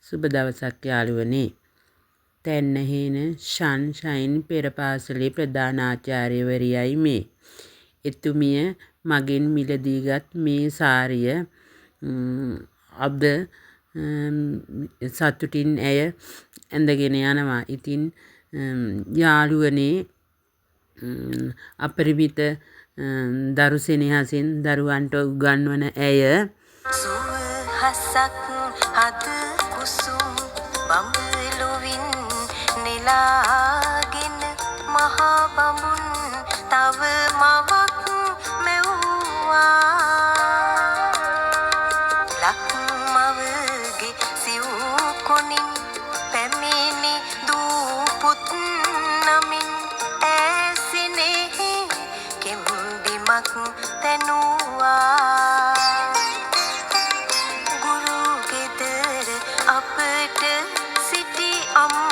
සුබ දවසක් යාළුවනේ. තැන්නහේන ෂන්ෂයින් පෙර පාසලේ ප්‍රධානාචාර්යවරියයි මේ. එතුමිය මගෙන් මිලදීගත් මේ සාරිය අද සතුටින් ඇය ඇඳගෙන යනවා. ඉතින් යාළුවනේ අපරිමිත දරු සෙනෙහසින් දරුවන්ට උගන්වන ඇය සුවහසක් හද කුසුම් බඹලොවින් නෙලාගෙන මහා බඹුන් තව මවක් මෙව්වා ලක්මවගේ සිව් කොනින් පැමිණි දූපුත් නමින් ඇසිනෙහි කෙම්බිමක් තැනුවා අපට සිටි අම්මා